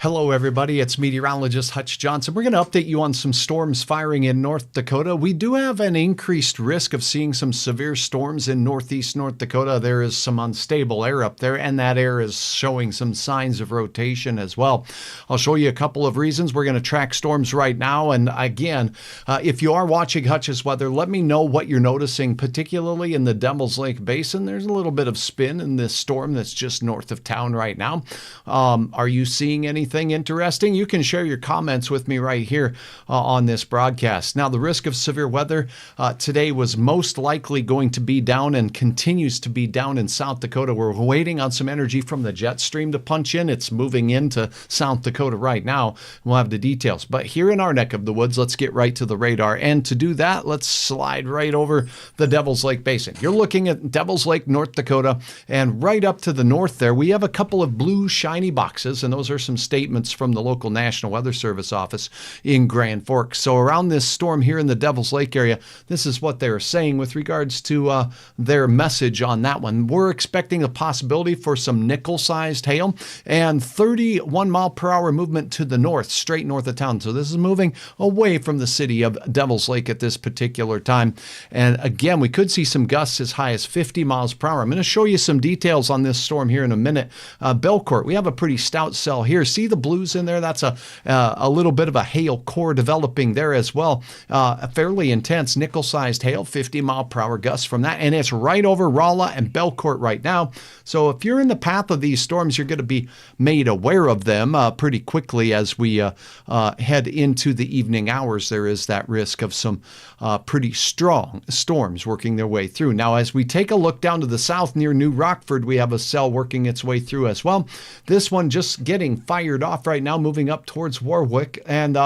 Hello, everybody. It's meteorologist Hutch Johnson. We're going to update you on some storms firing in North Dakota. We do have an increased risk of seeing some severe storms in northeast North Dakota. There is some unstable air up there, and that air is showing some signs of rotation as well. I'll show you a couple of reasons. We're going to track storms right now. And again, if you are watching Hutch's weather, let me know what you're noticing, particularly in the Devil's Lake Basin. There's a little bit of spin in this storm that's just north of town right now. Are you seeing anything interesting? You can share your comments with me right here on this broadcast. Now, the risk of severe weather today was most likely going to be down and continues to be down in South Dakota. We're waiting on some energy from the jet stream to punch in. It's moving into South Dakota right now. We'll have the details. But here in our neck of the woods, let's get right to the radar. And to do that, let's slide right over the Devil's Lake Basin. You're looking at Devil's Lake, North Dakota, and right up to the north there, we have a couple of blue shiny boxes, and those are some statements from the local National Weather Service office in Grand Forks. So around this storm here in the Devil's Lake area, this is what they're saying with regards to their message on that one. We're expecting a possibility for some nickel-sized hail and 31 mile per hour movement to the north, straight north of town. So this is moving away from the city of Devil's Lake at this particular time. And again, we could see some gusts as high as 50 miles per hour. I'm going to show you some details on this storm here in a minute. Belcourt, we have a pretty stout cell here. See the blues in there? That's a little bit of a hail core developing there as well. A fairly intense nickel-sized hail, 50 mile per hour gusts from that, and it's right over Rolla and Belcourt right now. So if you're in the path of these storms, you're going to be made aware of them pretty quickly as we head into the evening hours. There is that risk of some pretty strong storms working their way through. Now, as we take a look down to the south near New Rockford, we have a cell working its way through as well. This one just getting fired off right now, moving up towards Warwick. And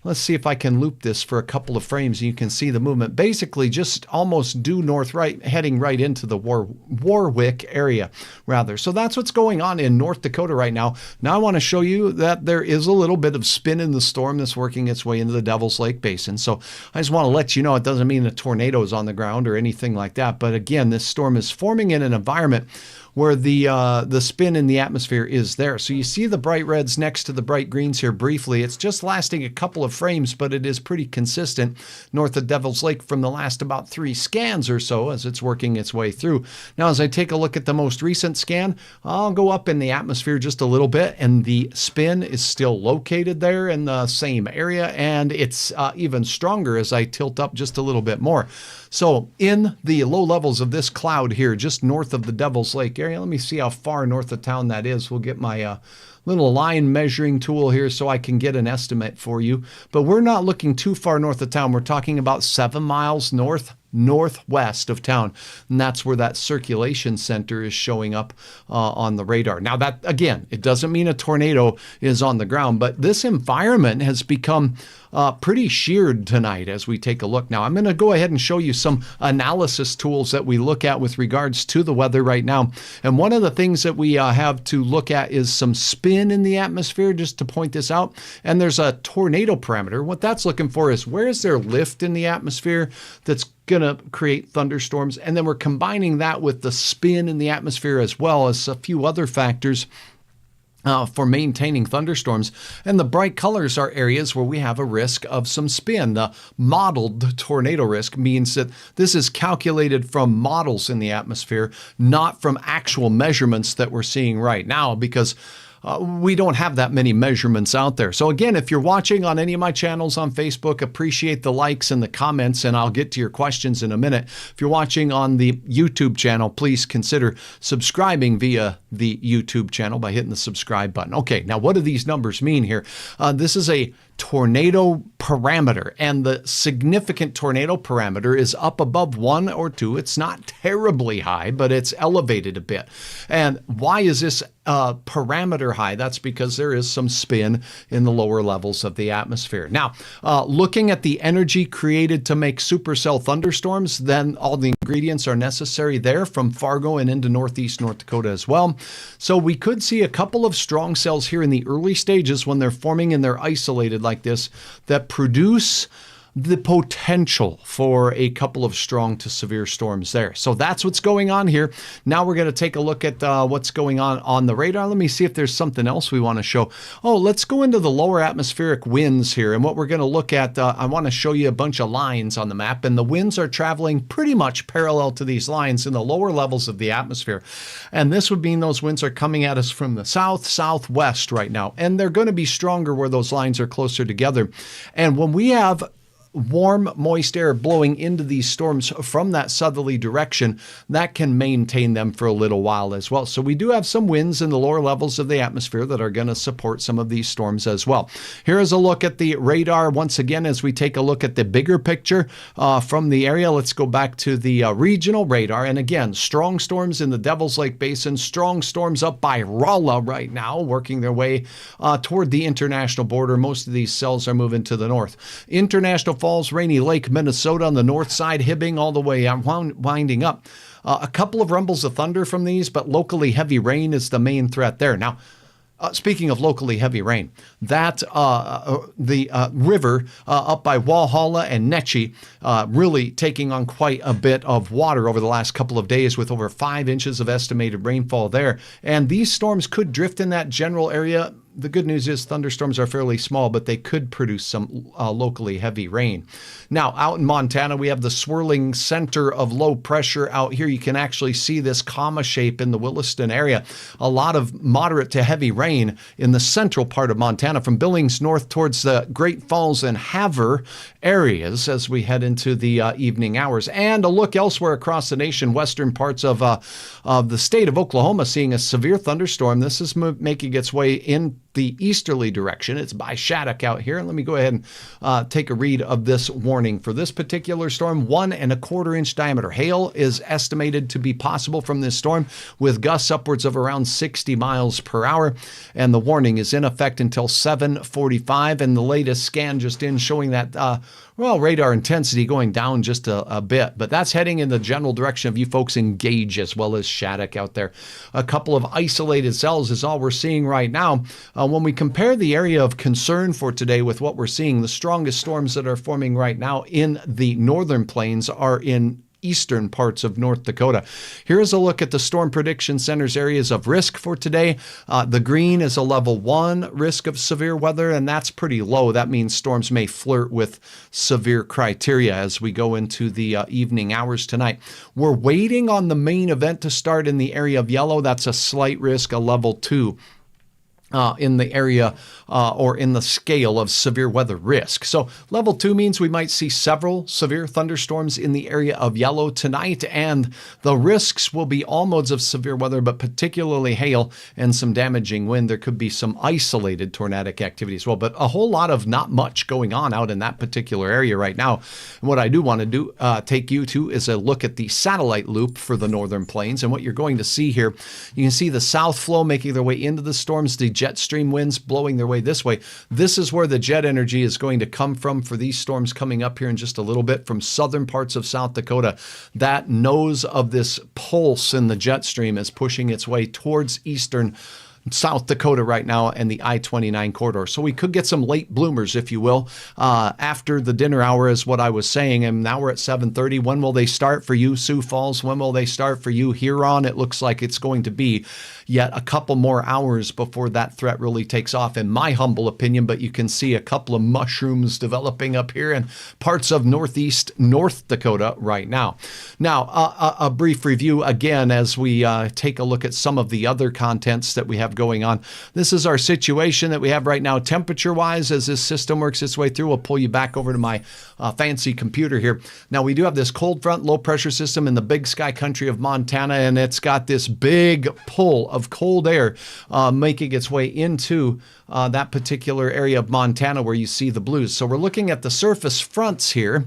let's see if I can loop this for a couple of frames. You can see the movement basically just almost due north right, heading right into the Warwick area rather. So that's what's going on in North Dakota right now. Now I want to show you that there is a little bit of spin in the storm that's working its way into the Devil's Lake Basin. So I just want to let you know it doesn't mean a tornado is on the ground or anything like that. But again, this storm is forming in an environment where the spin in the atmosphere is there. So you see the bright reds next to the bright greens here briefly. It's just lasting a couple of frames, but it is pretty consistent north of Devil's Lake from the last about 3 scans or so as it's working its way through. Now, as I take a look at the most recent scan, I'll go up in the atmosphere just a little bit, and the spin is still located there in the same area, and it's even stronger as I tilt up just a little bit more. So in the low levels of this cloud here, just north of the Devil's Lake area, let me see how far north of town that is. We'll get my little line measuring tool here so I can get an estimate for you. But we're not looking too far north of town. We're talking about 7 miles northwest of town, and that's where that circulation center is showing up on the radar. Now that, again, it doesn't mean a tornado is on the ground, but this environment has become pretty sheared tonight as we take a look. Now I'm going to go ahead and show you some analysis tools that we look at with regards to the weather right now. And one of the things that we have to look at is some spin in the atmosphere, just to point this out. And there's a tornado parameter. What that's looking for is where is there lift in the atmosphere that's going to create thunderstorms. And then we're combining that with the spin in the atmosphere as well as a few other factors for maintaining thunderstorms. And the bright colors are areas where we have a risk of some spin. The modeled tornado risk means that this is calculated from models in the atmosphere, not from actual measurements that we're seeing right now, because we don't have that many measurements out there. So again, if you're watching on any of my channels on Facebook, appreciate the likes and the comments, and I'll get to your questions in a minute. If you're watching on the YouTube channel, please consider subscribing via the YouTube channel by hitting the subscribe button. Okay, now what do these numbers mean here? This is a tornado parameter, and the significant tornado parameter is up above 1 or 2. It's not terribly high, but it's elevated a bit. And why is this parameter high? That's because there is some spin in the lower levels of the atmosphere. Now, looking at the energy created to make supercell thunderstorms, then all the ingredients are necessary there from Fargo and into northeast North Dakota as well. So we could see a couple of strong cells here in the early stages when they're forming and they're isolated like this that produce the potential for a couple of strong to severe storms there. So that's what's going on here. Now we're going to take a look at what's going on the radar. Let me see if there's something else we want to show. Oh, let's go into the lower atmospheric winds here. And what we're going to look at, I want to show you a bunch of lines on the map. And the winds are traveling pretty much parallel to these lines in the lower levels of the atmosphere. And this would mean those winds are coming at us from the south, southwest right now. And they're going to be stronger where those lines are closer together. And when we have warm, moist air blowing into these storms from that southerly direction, that can maintain them for a little while as well. So we do have some winds in the lower levels of the atmosphere that are going to support some of these storms as well. Here is a look at the radar once again as we take a look at the bigger picture from the area. Let's go back to the regional radar. And again, strong storms in the Devil's Lake Basin, strong storms up by Rolla right now, working their way toward the international border. Most of these cells are moving to the north. International Falls, Rainy Lake, Minnesota on the north side, Hibbing all the way winding up. A couple of rumbles of thunder from these, but locally heavy rain is the main threat there. Now, speaking of locally heavy rain, that the river up by Walhalla and Netchie really taking on quite a bit of water over the last couple of days with over 5 inches of estimated rainfall there. And these storms could drift in that general area. The good news is thunderstorms are fairly small, but they could produce some locally heavy rain. Now, out in Montana, we have the swirling center of low pressure out here. You can actually see this comma shape in the Williston area. A lot of moderate to heavy rain in the central part of Montana from Billings north towards the Great Falls and Havre areas as we head into the evening hours. And a look elsewhere across the nation, western parts of the state of Oklahoma seeing a severe thunderstorm. This is making its way in the easterly direction. It's by Shattuck out here. And let me go ahead and take a read of this warning for this particular storm. 1 1/4 inch diameter hail is estimated to be possible from this storm with gusts upwards of around 60 miles per hour. And the warning is in effect until 7:45. And the latest scan just in showing that radar intensity going down just a bit, but that's heading in the general direction of you folks in Gage as well as Shattuck out there. A couple of isolated cells is all we're seeing right now. When we compare the area of concern for today with what we're seeing, the strongest storms that are forming right now in the northern plains are in eastern parts of North Dakota. Here's a look at the Storm Prediction Center's areas of risk for today. The green is a level 1 risk of severe weather, and that's pretty low. That means storms may flirt with severe criteria as we go into the evening hours tonight. We're waiting on the main event to start in the area of yellow. That's a slight risk, a level 2. In the area or in the scale of severe weather risk. So level 2 means we might see several severe thunderstorms in the area of yellow tonight, and the risks will be all modes of severe weather, but particularly hail and some damaging wind. There could be some isolated tornadic activity as well, but a whole lot of not much going on out in that particular area right now. And what I do want to take you to is a look at the satellite loop for the northern plains. And what you're going to see here, you can see the south flow making their way into the storms, the jet stream winds blowing their way this way. This is where the jet energy is going to come from for these storms coming up here in just a little bit from southern parts of South Dakota. That nose of this pulse in the jet stream is pushing its way towards eastern South Dakota right now and the I-29 corridor. So we could get some late bloomers, if you will, after the dinner hour is what I was saying. And now we're at 7:30. When will they start for you, Sioux Falls? When will they start for you, Huron? It looks like it's going to be yet a couple more hours before that threat really takes off, in my humble opinion. But you can see a couple of mushrooms developing up here in parts of northeast North Dakota right now. Now, a brief review again as we take a look at some of the other contents that we have going on. This is our situation that we have right now temperature-wise as this system works its way through. We'll pull you back over to my fancy computer here. Now, we do have this cold front, low pressure system in the big sky country of Montana, and it's got this big pull of cold air making its way into that particular area of Montana where you see the blues. So we're looking at the surface fronts here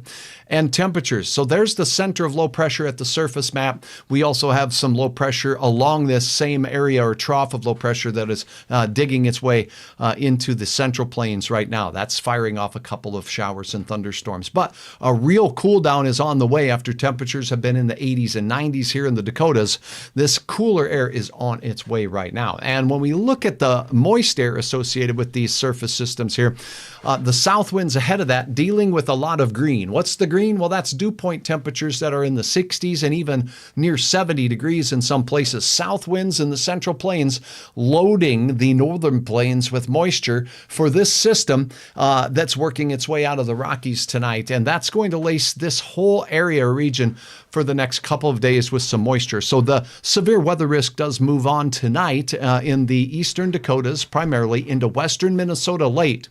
and temperatures. So there's the center of low pressure at the surface map. We also have some low pressure along this same area or trough of low pressure pressure that is digging its way into the central plains right now. That's firing off a couple of showers and thunderstorms. But a real cool down is on the way after temperatures have been in the 80s and 90s here in the Dakotas. This cooler air is on its way right now. And when we look at the moist air associated with these surface systems here, the south winds ahead of that dealing with a lot of green. What's the green? Well, that's dew point temperatures that are in the 60s and even near 70 degrees in some places. South winds in the central plains loading the northern plains with moisture for this system that's working its way out of the Rockies tonight. And that's going to lace this whole area or region for the next couple of days with some moisture. So the severe weather risk does move on tonight in the eastern Dakotas, primarily into western Minnesota late.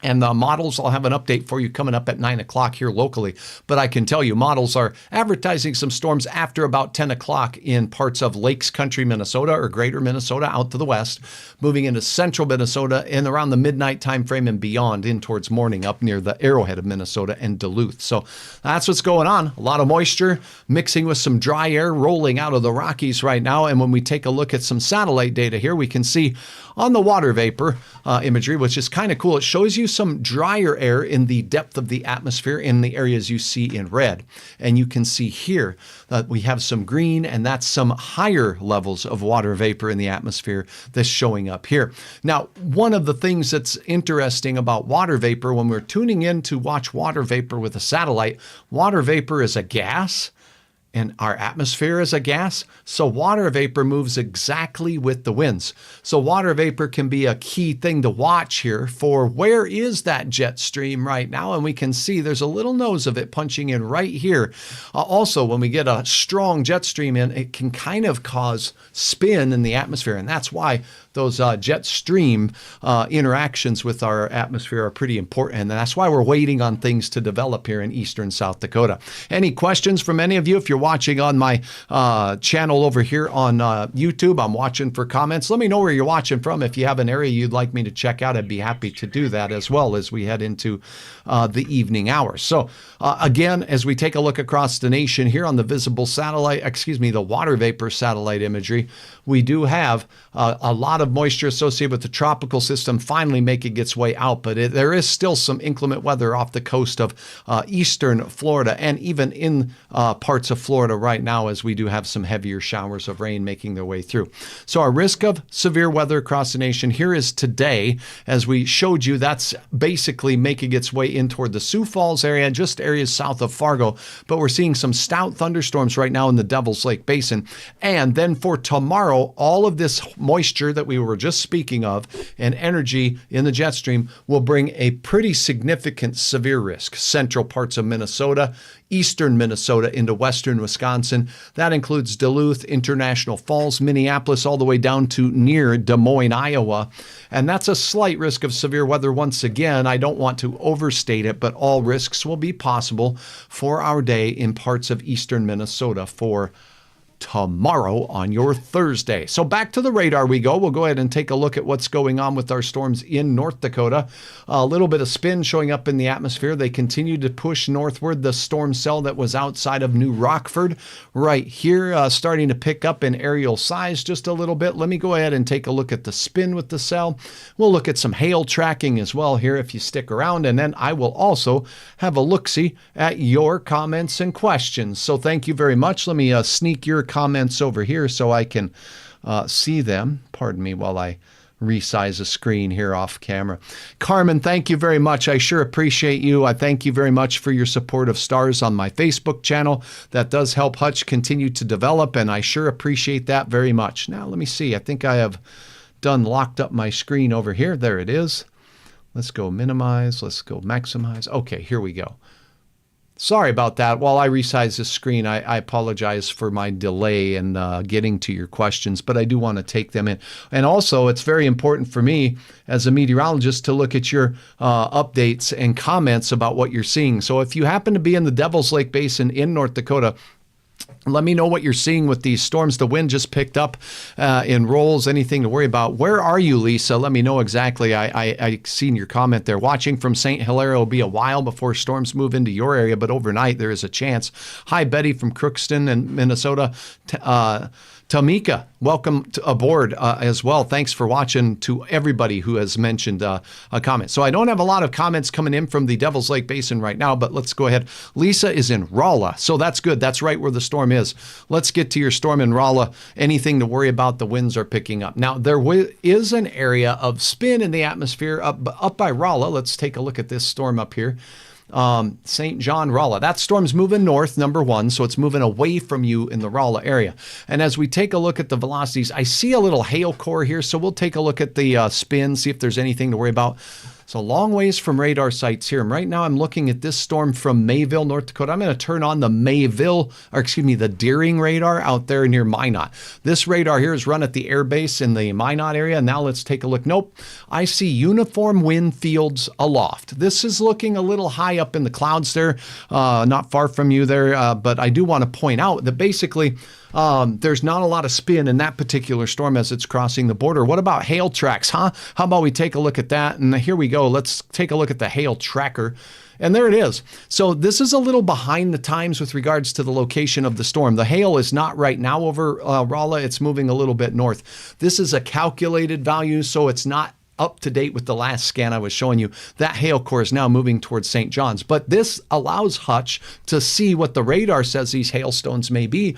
And the models, I'll have an update for you coming up at 9 o'clock here locally. But I can tell you, models are advertising some storms after about 10 o'clock in parts of Lakes Country, Minnesota, or greater Minnesota out to the west, moving into central Minnesota and around the midnight time frame and beyond in towards morning up near the arrowhead of Minnesota and Duluth. So that's what's going on. A lot of moisture mixing with some dry air rolling out of the Rockies right now. And when we take a look at some satellite data here, we can see on the water vapor imagery, which is kind of cool, it shows you some drier air in the depth of the atmosphere in the areas you see in red. And you can see here that we have some green, and that's some higher levels of water vapor in the atmosphere that's showing up here. Now, one of the things that's interesting about water vapor, when we're tuning in to watch water vapor with a satellite, water vapor is a gas. And our atmosphere is a gas, so water vapor moves exactly with the winds. So water vapor can be a key thing to watch here for where is that jet stream right now, and we can see there's a little nose of it punching in right here. Also, when we get a strong jet stream in, it can kind of cause spin in the atmosphere, and that's why those jet stream interactions with our atmosphere are pretty important, and that's why we're waiting on things to develop here in eastern South Dakota. Any questions from any of you? If you're watching on my channel over here on YouTube, I'm watching for comments. Let me know where you're watching from. If you have an area you'd like me to check out, I'd be happy to do that as well as we head into the evening hours. So again, as we take a look across the nation here on the visible satellite, the water vapor satellite imagery, we do have a lot of moisture associated with the tropical system finally making its way out, but there is still some inclement weather off the coast of eastern Florida and even in parts of Florida right now, as we do have some heavier showers of rain making their way through. So our risk of severe weather across the nation here is today, as we showed you, that's basically making its way in toward the Sioux Falls area, just areas south of Fargo, but we're seeing some stout thunderstorms right now in the Devil's Lake Basin. And then for tomorrow, all of this moisture that we were just speaking of and energy in the jet stream will bring a pretty significant severe risk. Central parts of Minnesota, eastern Minnesota into western Wisconsin. That includes Duluth, International Falls, Minneapolis, all the way down to near Des Moines, Iowa. And that's a slight risk of severe weather once again. I don't want to overstate it, but all risks will be possible for our day in parts of eastern Minnesota for tomorrow on your Thursday. So back to the radar we go. We'll go ahead and take a look at what's going on with our storms in North Dakota. A little bit of spin showing up in the atmosphere. They continue to push northward. The storm cell that was outside of New Rockford right here starting to pick up in aerial size just a little bit. Let me go ahead and take a look at the spin with the cell. We'll look at some hail tracking as well here if you stick around, and then I will also have a look-see at your comments and questions. So thank you very much. Let me sneak your comments over here so I can see them. Pardon me while I resize the screen here off camera. Carmen, thank you very much. I sure appreciate you. I thank you very much for your support of stars on my Facebook channel. That does help Hutch continue to develop, and I sure appreciate that very much. Now, let me see. I think I have locked up my screen over here. There it is. Let's go minimize. Let's go maximize. Okay, here we go. Sorry about that. While I resize the screen, I apologize for my delay in getting to your questions, but I do want to take them in. And also, it's very important for me as a meteorologist to look at your updates and comments about what you're seeing. So if you happen to be in the Devil's Lake Basin in North Dakota, Let me know what you're seeing with these storms. The wind just picked up in rolls. Anything to worry about? Where are you, Lisa? Let me know exactly. I seen your comment there. Watching from St. Hilaire. It'll be a while before storms move into your area, but overnight there is a chance. Hi, Betty from Crookston in Minnesota. Tamika, welcome aboard as well. Thanks for watching to everybody who has mentioned a comment. So I don't have a lot of comments coming in from the Devil's Lake Basin right now, but let's go ahead. Lisa is in Rolla, so that's good. That's right where the storm is. Let's get to your storm in Rolla. Anything to worry about? The winds are picking up. Now, there is an area of spin in the atmosphere up by Rolla. Let's take a look at this storm up here. St. John, Rolla. That storm's moving north, number one, so it's moving away from you in the Rolla area. And as we take a look at the velocities, I see a little hail core here, so we'll take a look at the spin, see if there's anything to worry about. It's a long ways from radar sites here. And right now I'm looking at this storm from Mayville, North Dakota. I'm going to turn on the Deering radar out there near Minot. This radar here is run at the air base in the Minot area. Now let's take a look. Nope. I see uniform wind fields aloft. This is looking a little high up in the clouds there, not far from you there. But I do want to point out that basically there's not a lot of spin in that particular storm as it's crossing the border. What about hail tracks, huh? How about we take a look at that? And here we go. Let's take a look at the hail tracker. And there it is. So this is a little behind the times with regards to the location of the storm. The hail is not right now over Rolla. It's moving a little bit north. This is a calculated value, so it's not up to date with the last scan I was showing you. That hail core is now moving towards St. John's. But this allows Hutch to see what the radar says these hailstones may be.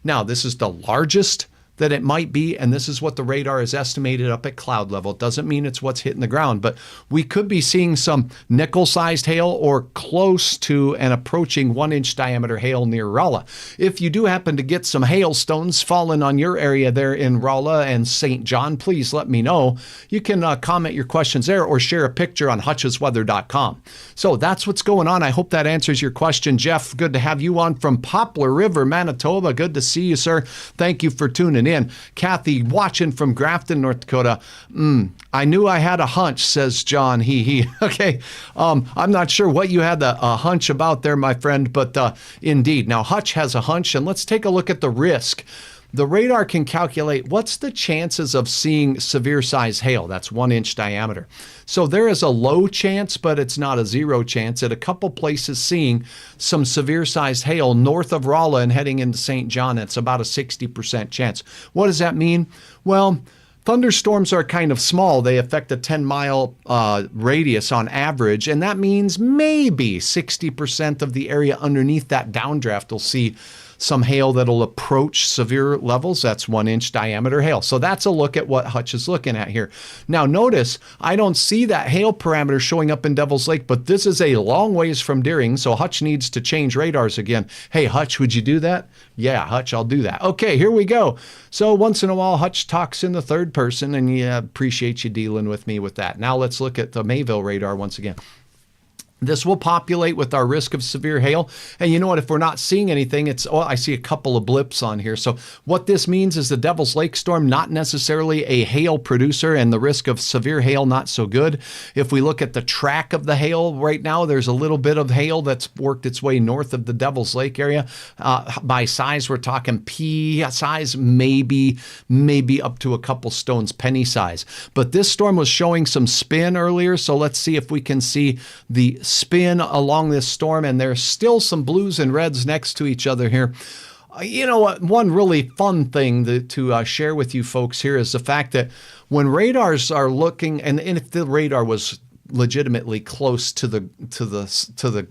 Now, this is the largest that it might be, and this is what the radar is estimated up at cloud level. It doesn't mean it's what's hitting the ground, but we could be seeing some nickel-sized hail or close to and approaching 1-inch diameter hail near Rolla. If you do happen to get some hailstones falling on your area there in Rolla and St. John, please let me know. You can comment your questions there or share a picture on hutchesweather.com. So that's what's going on. I hope that answers your question. Jeff, good to have you on from Poplar River, Manitoba. Good to see you, sir. Thank you for tuning in. Kathy, watching from Grafton, North Dakota. I knew I had a hunch, says John. He. Okay. I'm not sure what you had a hunch about there, my friend, but indeed. Now, Hutch has a hunch, and let's take a look at the risk. The radar can calculate what's the chances of seeing severe size hail. That's 1-inch diameter. So there is a low chance, but it's not a zero chance at a couple places seeing some severe sized hail north of Rolla and heading into St. John. It's about a 60% chance. What does that mean? Well, thunderstorms are kind of small. They affect a 10-mile radius on average, and that means maybe 60% of the area underneath that downdraft will see some hail that'll approach severe levels. That's 1-inch diameter hail. So that's a look at what Hutch is looking at here. Now notice, I don't see that hail parameter showing up in Devil's Lake, but this is a long ways from Deering, so Hutch needs to change radars again. Hey, Hutch, would you do that? Yeah, Hutch, I'll do that. Okay, here we go. So once in a while, Hutch talks in the third person, and yeah, appreciate you dealing with me with that. Now let's look at the Mayville radar once again. This will populate with our risk of severe hail. And you know what? If we're not seeing anything, I see a couple of blips on here. So what this means is the Devil's Lake storm, not necessarily a hail producer, and the risk of severe hail, not so good. If we look at the track of the hail right now, there's a little bit of hail that's worked its way north of the Devil's Lake area. By size, we're talking pea size, maybe up to a couple stones, penny size. But this storm was showing some spin earlier. So let's see if we can see the spin along this storm, and there's still some blues and reds next to each other here. You know what? One really fun thing to share with you folks here is the fact that when radars are looking, and if the radar was legitimately close to the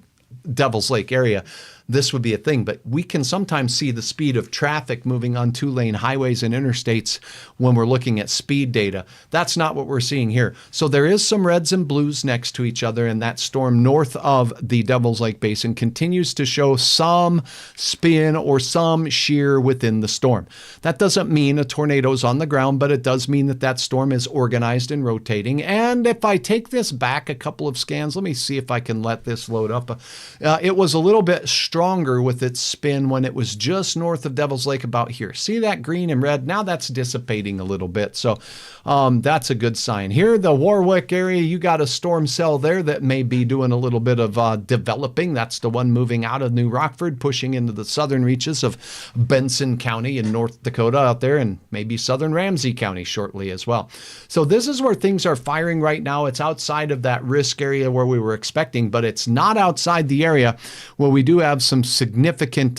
Devil's Lake area, this would be a thing. But we can sometimes see the speed of traffic moving on 2-lane highways and interstates when we're looking at speed data. That's not what we're seeing here. So there is some reds and blues next to each other, and that storm north of the Devil's Lake Basin continues to show some spin or some shear within the storm. That doesn't mean a tornado's on the ground, but it does mean that that storm is organized and rotating. And if I take this back a couple of scans, let me see if I can let this load up. It was a little bit stronger with its spin when it was just north of Devil's Lake about here. See that green and red? Now that's dissipating a little bit. So that's a good sign. Here, the Warwick area, you got a storm cell there that may be doing a little bit of developing. That's the one moving out of New Rockford, pushing into the southern reaches of Benson County in North Dakota out there, and maybe southern Ramsey County shortly as well. So this is where things are firing right now. It's outside of that risk area where we were expecting, but it's not outside the area where we do have some significant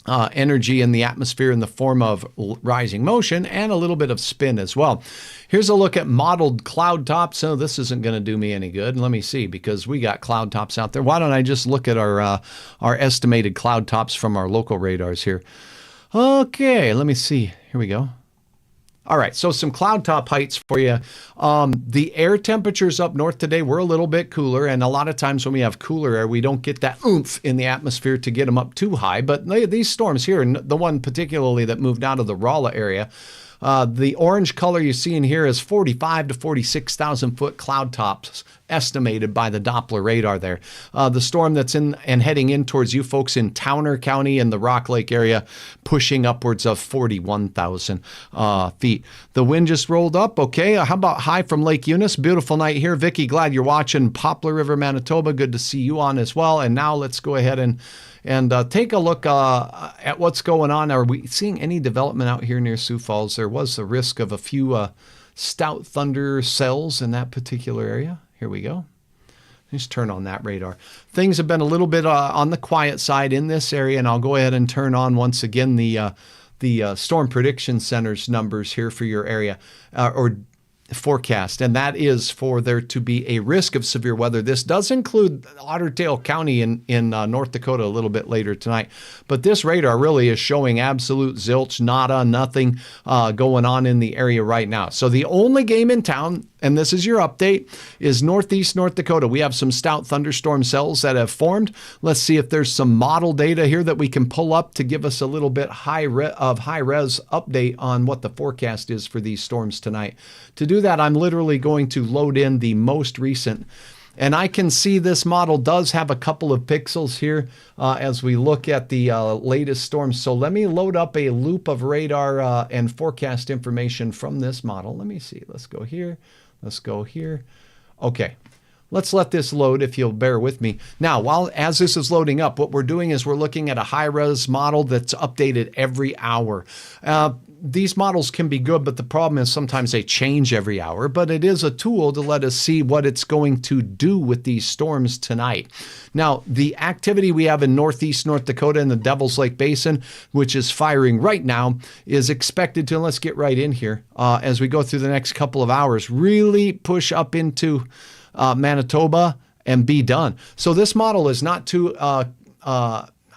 energy in the atmosphere in the form of rising motion and a little bit of spin as well. Here's a look at modeled cloud tops. So this isn't going to do me any good. Let me see, because we got cloud tops out there. Why don't I just look at our estimated cloud tops from our local radars here? Okay, let me see. Here we go. All right, so some cloud top heights for you. The air temperatures up north today were a little bit cooler, and a lot of times when we have cooler air, we don't get that oomph in the atmosphere to get them up too high. But these storms here, and the one particularly that moved out of the Rolla area, the orange color you see in here is 45 to 46,000 foot cloud tops estimated by the Doppler radar there. The storm that's in and heading in towards you folks in Towner County and the Rock Lake area, pushing upwards of 41,000 feet. The wind just rolled up. Okay, how about high from Lake Eunice? Beautiful night here. Vicky, glad you're watching. Poplar River, Manitoba, good to see you on as well. And now let's go ahead and take a look at what's going on. Are we seeing any development out here near Sioux Falls? There was the risk of a few stout thunder cells in that particular area. Here we go. Just turn on that radar. Things have been a little bit on the quiet side in this area, and I'll go ahead and turn on once again the Storm Prediction Center's numbers here for your area, or forecast, and that is for there to be a risk of severe weather. This does include Otter Tail County in North Dakota a little bit later tonight, but this radar really is showing absolute zilch, nada, nothing going on in the area right now. So the only game in town, and this is your update, is northeast North Dakota. We have some stout thunderstorm cells that have formed. Let's see if there's some model data here that we can pull up to give us a little bit high-res update on what the forecast is for these storms tonight. To do that, I'm literally going to load in the most recent. And I can see this model does have a couple of pixels here as we look at the latest storms. So let me load up a loop of radar and forecast information from this model. Let me see. Let's go here. Let's go here. Okay. Let's let this load, if you'll bear with me. Now, as this is loading up, what we're doing is we're looking at a high-res model that's updated every hour. These models can be good, but the problem is sometimes they change every hour. But it is a tool to let us see what it's going to do with these storms tonight. Now, the activity we have in northeast North Dakota in the Devil's Lake Basin, which is firing right now, is expected to, and let's get right in here, as we go through the next couple of hours, really push up into Manitoba and be done. So this model is not too,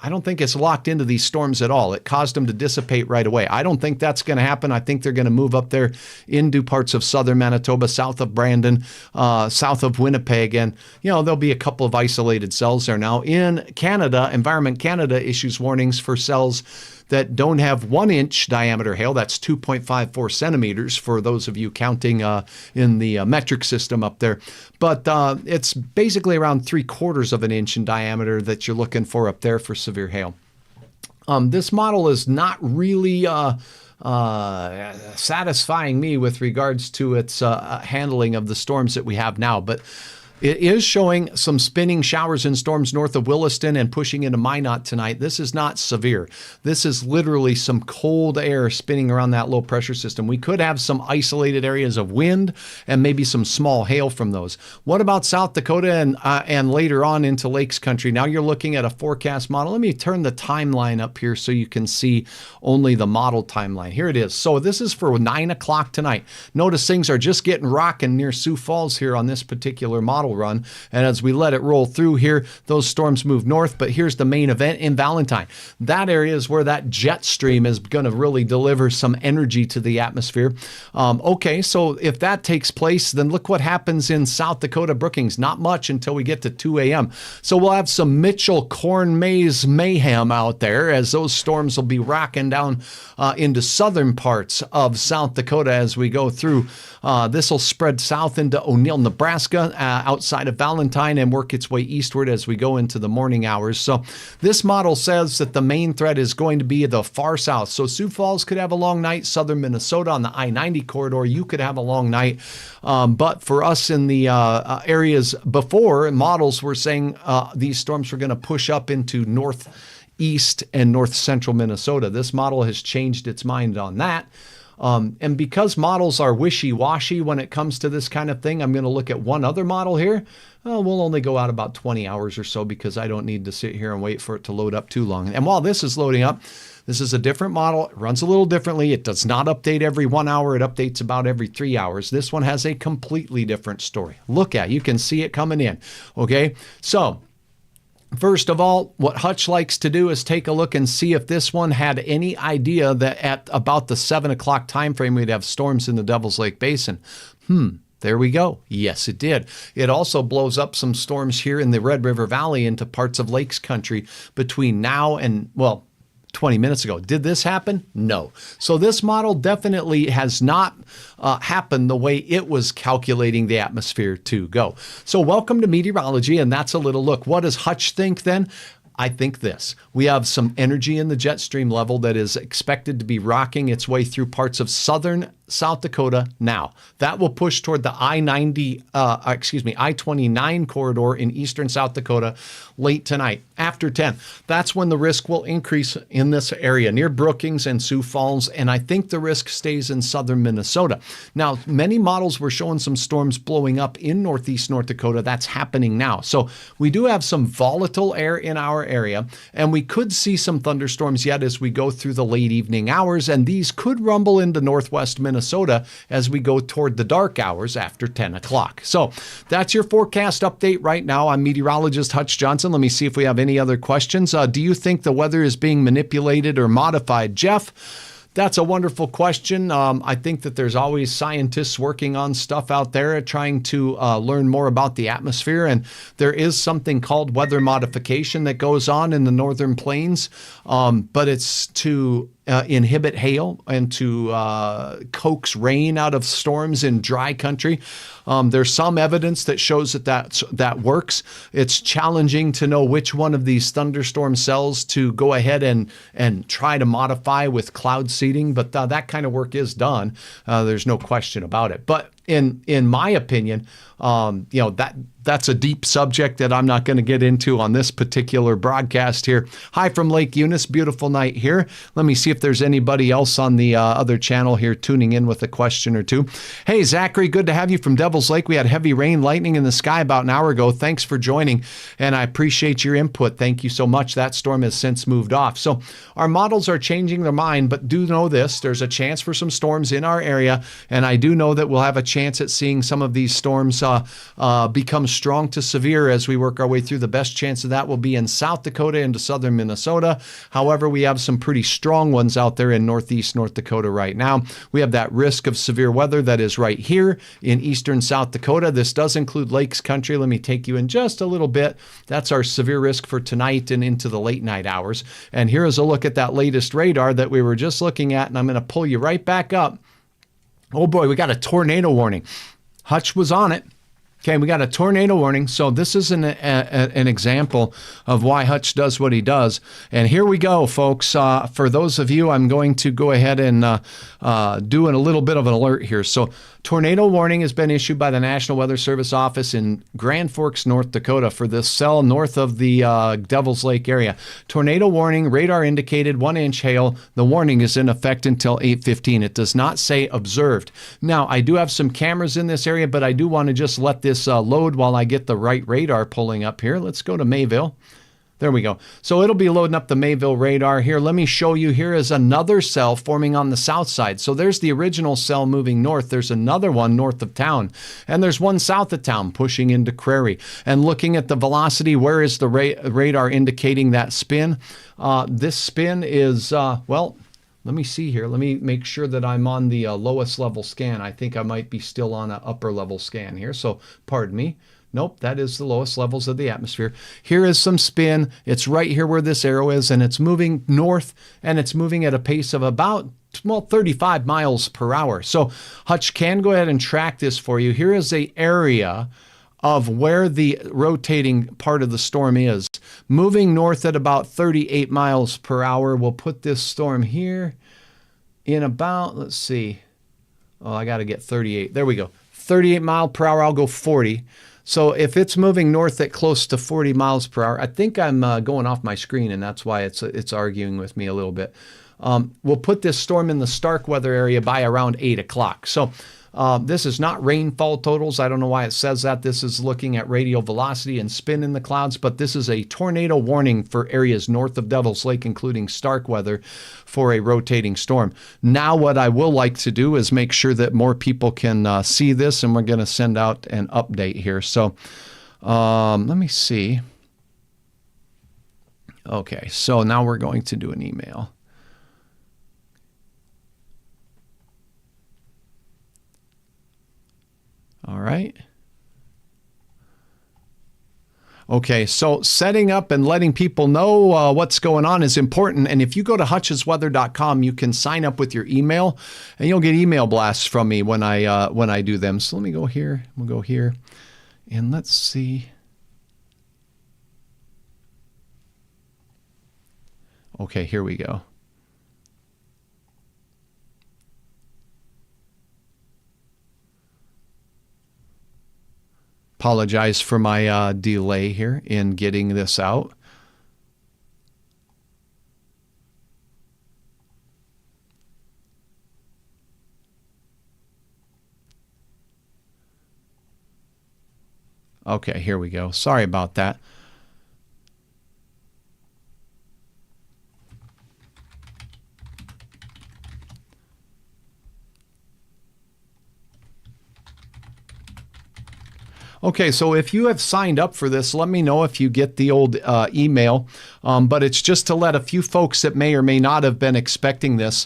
I don't think it's locked into these storms at all. It caused them to dissipate right away. I don't think that's going to happen. I think they're going to move up there into parts of southern Manitoba, south of Brandon, south of Winnipeg. And, there'll be a couple of isolated cells there. Now in Canada, Environment Canada issues warnings for cells that don't have 1-inch diameter hail. That's 2.54 centimeters for those of you counting in the metric system up there. But it's basically around 3/4 of an inch in diameter that you're looking for up there for severe hail. This model is not really satisfying me with regards to its handling of the storms that we have now. But it is showing some spinning showers and storms north of Williston and pushing into Minot tonight. This is not severe. This is literally some cold air spinning around that low pressure system. We could have some isolated areas of wind and maybe some small hail from those. What about South Dakota and later on into Lakes Country? Now you're looking at a forecast model. Let me turn the timeline up here so you can see only the model timeline. Here it is. So this is for 9 o'clock tonight. Notice things are just getting rocking near Sioux Falls here on this particular model run. And as we let it roll through here, those storms move north. But here's the main event in Valentine. That area is where that jet stream is going to really deliver some energy to the atmosphere. Okay, so if that takes place, then look what happens in South Dakota Brookings. Not much until we get to 2 a.m. So we'll have some Mitchell corn maze mayhem out there as those storms will be rocking down into southern parts of South Dakota as we go through. This will spread south into O'Neill, Nebraska, out outside of Valentine and work its way eastward as we go into the morning hours. So this model says that the main threat is going to be the far south. So Sioux Falls could have a long night. Southern Minnesota on the I-90 corridor, you could have a long night. But for us in the areas before, models were saying these storms were going to push up into northeast and north central Minnesota. This model has changed its mind on that. And because models are wishy-washy when it comes to this kind of thing, I'm going to look at one other model here. We'll only go out about 20 hours or so because I don't need to sit here and wait for it to load up too long. And while this is loading up, this is a different model. It runs a little differently. It does not update every 1 hour. It updates about every 3 hours. This one has a completely different story. Look at it. You can see it coming in. Okay, so first of all, what Hutch likes to do is take a look and see if this one had any idea that at about the 7 o'clock time frame we'd have storms in the Devil's Lake Basin. There we go. Yes, it did. It also blows up some storms here in the Red River Valley into parts of Lakes Country between now and, well, 20 minutes ago. Did this happen? No. So this model definitely has not happened the way it was calculating the atmosphere to go. So welcome to meteorology, and that's a little look. What does Hutch think then? I think this. We have some energy in the jet stream level that is expected to be rocking its way through parts of southern South Dakota now. That will push toward the I-29 corridor in eastern South Dakota late tonight, after 10. That's when the risk will increase in this area near Brookings and Sioux Falls, and I think the risk stays in southern Minnesota. Now, many models were showing some storms blowing up in northeast North Dakota. That's happening now. So we do have some volatile air in our area, and we could see some thunderstorms yet as we go through the late evening hours, and these could rumble into northwest Minnesota as we go toward the dark hours after 10 o'clock. So that's your forecast update right now. I'm meteorologist Hutch Johnson. Let me see if we have any other questions. Do you think the weather is being manipulated or modified? Jeff, that's a wonderful question. I think that there's always scientists working on stuff out there trying to learn more about the atmosphere. And there is something called weather modification that goes on in the northern plains, but it's to inhibit hail and to coax rain out of storms in dry country. There's some evidence that shows that works. It's challenging to know which one of these thunderstorm cells to go ahead and try to modify with cloud seeding, but that kind of work is done. There's no question about it. But in my opinion, that's a deep subject that I'm not going to get into on this particular broadcast here. Hi from Lake Eunice. Beautiful night here. Let me see if there's anybody else on the other channel here tuning in with a question or two. Hey, Zachary, good to have you from Devil's Lake. We had heavy rain, lightning in the sky about an hour ago. Thanks for joining, and I appreciate your input. Thank you so much. That storm has since moved off. So our models are changing their mind, but do know this. There's a chance for some storms in our area, and I do know that we'll have a chance at seeing some of these storms become strong to severe as we work our way through. The best chance of that will be in South Dakota into southern Minnesota. However, we have some pretty strong ones out there in northeast North Dakota right now. We have that risk of severe weather that is right here in eastern South Dakota. This does include Lakes Country. Let me take you in just a little bit. That's our severe risk for tonight and into the late night hours. And here is a look at that latest radar that we were just looking at, and I'm going to pull you right back up. Oh boy, we got a tornado warning. Hutch was on it. Okay, we got a tornado warning. So this is an example of why Hutch does what he does. And here we go, folks. For those of you, I'm going to go ahead and do a little bit of an alert here. So tornado warning has been issued by the National Weather Service office in Grand Forks, North Dakota for this cell north of the Devil's Lake area. Tornado warning, radar indicated 1-inch hail. The warning is in effect until 8:15. It does not say observed. Now, I do have some cameras in this area, but I do want to just let this load while I get the right radar pulling up here. Let's go to Mayville. There we go. So it'll be loading up the Mayville radar here. Let me show you. Here is another cell forming on the south side. So there's the original cell moving north. There's another one north of town. And there's one south of town pushing into Prairie. And looking at the velocity, where is the radar indicating that spin? This spin is, well, let me see here. Let me make sure that I'm on the lowest level scan. I think I might be still on an upper level scan here. So pardon me. Nope, that is the lowest levels of the atmosphere. Here is some spin. It's right here where this arrow is, and it's moving north, and it's moving at a pace of about 35 miles per hour. So Hutch can go ahead and track this for you. Here is an area of where the rotating part of the storm is. Moving north at about 38 miles per hour. We'll put this storm here in about, let's see. Oh, I got to get 38. There we go. 38 mile per hour. I'll go 40. So if it's moving north at close to 40 miles per hour, I think I'm going off my screen, and that's why it's arguing with me a little bit. We'll put this storm in the Starkweather area by around 8 o'clock. So this is not rainfall totals. I don't know why it says that. This is looking at radial velocity and spin in the clouds, but this is a tornado warning for areas north of Devil's Lake, including Starkweather, for a rotating storm. Now what I will like to do is make sure that more people can see this, and we're going to send out an update here. So let me see. Okay, so now we're going to do an email. All right. Okay, so setting up and letting people know what's going on is important. And if you go to hutchesweather.com, you can sign up with your email, and you'll get email blasts from me when I do them. So let me go here. We'll go here, and let's see. Okay, here we go. Apologize for my delay here in getting this out. Okay, here we go. Sorry about that. Okay, so if you have signed up for this, let me know if you get the old email. But it's just to let a few folks that may or may not have been expecting this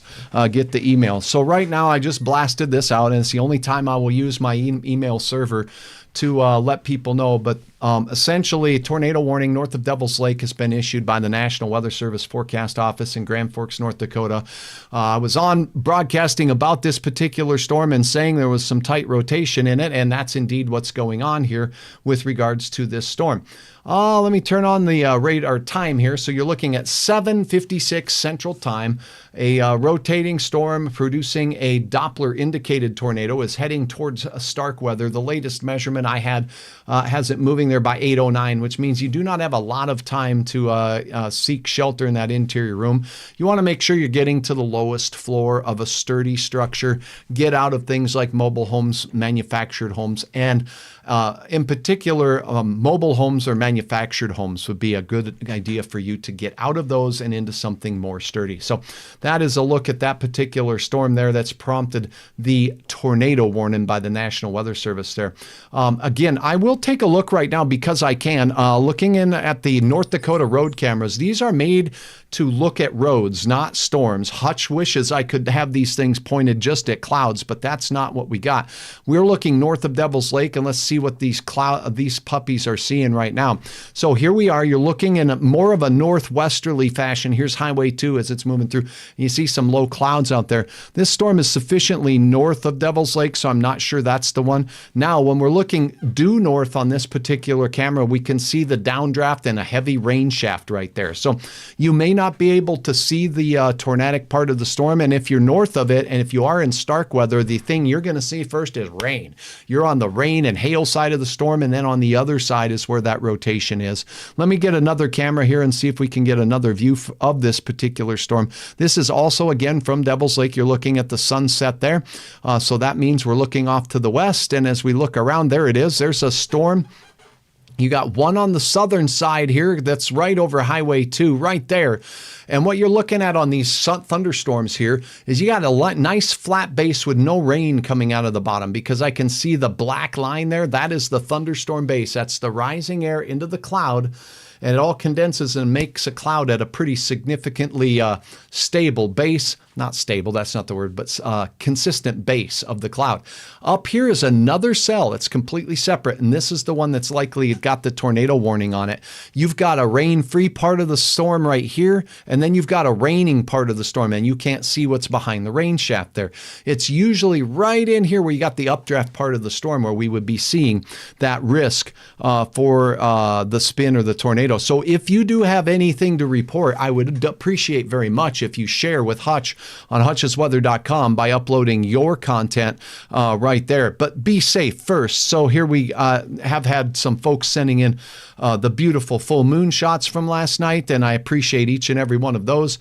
get the email. So right now I just blasted this out, and it's the only time I will use my email server to let people know. But essentially, a tornado warning north of Devil's Lake has been issued by the National Weather Service Forecast Office in Grand Forks, North Dakota. I was on broadcasting about this particular storm and saying there was some tight rotation in it, and that's indeed what's going on here with regards to this storm. Let me turn on the radar time here. So you're looking at 7:56 Central Time. A rotating storm producing a Doppler indicated tornado is heading towards Starkweather. The latest measurement I had has it moving there by 8:09, which means you do not have a lot of time to seek shelter in that interior room. You want to make sure you're getting to the lowest floor of a sturdy structure. Get out of things like mobile homes, manufactured homes, and in particular, mobile homes or manufactured homes would be a good idea for you to get out of those and into something more sturdy. So that is a look at that particular storm there that's prompted the tornado warning by the National Weather Service there. Again, I will take a look right now because I can. Looking in at the North Dakota road cameras, these are made to look at roads, not storms. Hutch wishes I could have these things pointed just at clouds, but that's not what we got. We're looking north of Devil's Lake, and let's see what these puppies are seeing right now. So here we are. You're looking in more of a northwesterly fashion. Here's Highway 2 as it's moving through. You see some low clouds out there. This storm is sufficiently north of Devil's Lake, so I'm not sure that's the one. Now, when we're looking due north on this particular camera, we can see the downdraft and a heavy rain shaft right there. So you may not be able to see the tornadic part of the storm, and if you're north of it, and if you are in Starkweather, the thing you're going to see first is rain. You're on the rain and hail side of the storm, and then on the other side is where that rotation is. Let me get another camera here and see if we can get another view of this particular storm. This is also, again, from Devil's Lake. You're looking at the sunset there. So that means we're looking off to the west, and as we look around, there it is. There's a storm. You got one on the southern side here that's right over Highway 2, right there. And what you're looking at on these thunderstorms here is you got a nice flat base with no rain coming out of the bottom, because I can see the black line there. That is the thunderstorm base. That's the rising air into the cloud, and it all condenses and makes a cloud at a pretty significantly stable base. not stable, that's not the word, but consistent base of the cloud. Up here is another cell. It's completely separate, and this is the one that's likely got the tornado warning on it. You've got a rain-free part of the storm right here, and then you've got a raining part of the storm, and you can't see what's behind the rain shaft there. It's usually right in here where you got the updraft part of the storm where we would be seeing that risk for the spin or the tornado. So if you do have anything to report, I would appreciate very much if you share with Hutch on hutchesweather.com by uploading your content right there. But be safe first. So here we have had some folks sending in the beautiful full moon shots from last night, and I appreciate each and every one of those.